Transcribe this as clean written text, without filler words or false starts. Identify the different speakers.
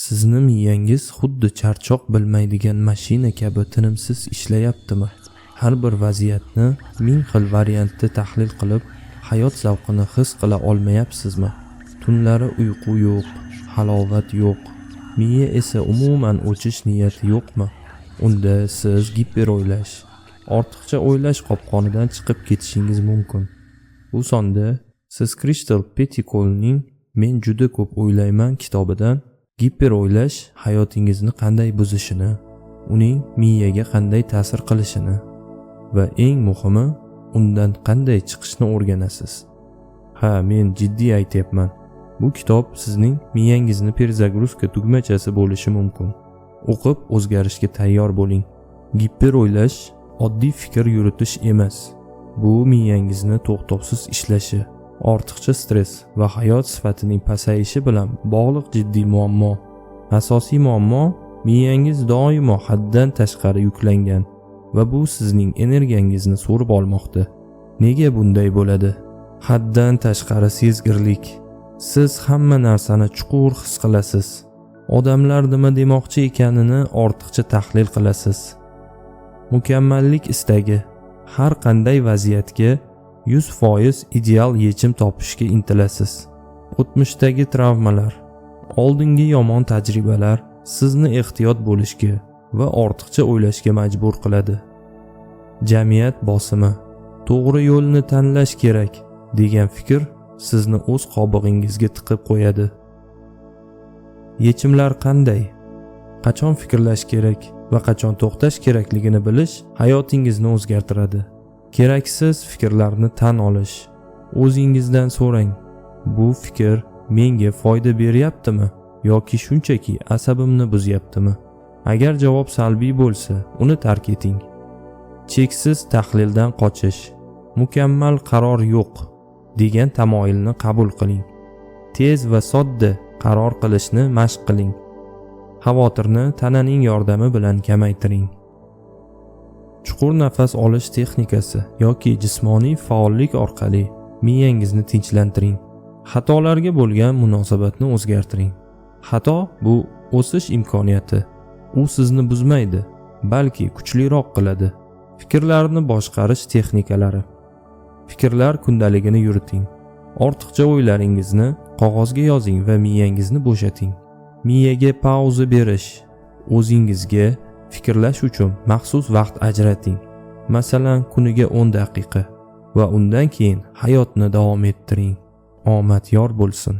Speaker 1: Sizni miyangiz xuddi charchoq bilmaydigan mashina kabi tinimsiz ishlayaptimi? Har bir vaziyatni ming xil variantda tahlil qilib, hayot zavqini his qila olmayapsizmi? Tunlari uyqu yo'q, halovat yo'q, miya esa umuman o'chish niyati yo'qmi? Unda siz giper o'ylash, ortiqcha o'ylash qopqonidan chiqib ketishingiz mumkin. Bu sonda siz Crystal Petticolening "Men juda ko'p o'ylayman" kitobidan giper o'ylash hayotingizni qanday buzishini, uning miyaga qanday ta'sir qilishini va eng muhimi, undan qanday chiqishni o'rganasiz. Ha, men jiddiy aytyapman. Bu kitob sizning miyangizni perzagruska tugmachasi bo'lishi mumkin. O'qib o'zgarishga tayyor bo'ling. Giper o'ylash oddiy fikr yuritish emas. Bu miyangizni to'xtovsiz ishlashi, ortiqcha stress va hayot sifatining pasayishi bilan bog'liq jiddiy muammo. Asosiy muammo, miyangiz doimo haddan tashqari yuklangan va bu sizning energiyangizni so'rib olmoqda. Nega bunday bo'ladi? Haddan tashqari sezgirlik. Siz hamma narsani chuqur his qilasiz. Odamlar nima demoqchi ekanini ortiqcha tahlil qilasiz. Mukammallik istagi. Har qanday vaziyatga 100% ideal yechim topishga intilasiz. O'tmishdagi travmalar, oldingi yomon tajribalar sizni ehtiyot bo'lishga va ortiqcha o'ylashga majbur qiladi. Jamiyat bosimi, to'g'ri yo'lni tanlash kerak degan fikr sizni o'z qobig'ingizga tiqib qo'yadi. Yechimlar qanday? Qachon fikrlash kerak va qachon to'xtash kerakligini bilish hayotingizni o'zgartiradi. Keraksiz fikrlarni tan olish. O'zingizdan so'rang. Bu fikr menga foyda beryaptimi yoki shunchaki asabimni buzyaptimi? Agar javob salbiy bo'lsa, uni tark eting. Cheksiz tahlildan qochish. Mukammal qaror yo'q degan tamoyilni qabul qiling. Tez va sodda qaror qilishni mashq qiling. Xavotirni tananing yordami bilan kamaytiring. Chuqur nafas olish texnikasi yoki jismoniy faollik orqali miyangizni tinchlantiring. Xatolarga bo'lgan munosabatni o'zgartiring. Xato bu o'sish imkoniyati. U sizni buzmaydi, balki kuchliroq qiladi. Fikrlarni boshqarish texnikalari. Fikrlar kundaligini yuriting. Ortiqcha o'ylaringizni qog'ozga yozing va miyangizni bo'shating. Miyaga pauza berish. O'zingizga fikrlash uchun maxsus vaqt ajrating. Masalan, kuniga 10 daqiqa va undan keyin hayotni davom ettiring. Omad yor bo'lsin.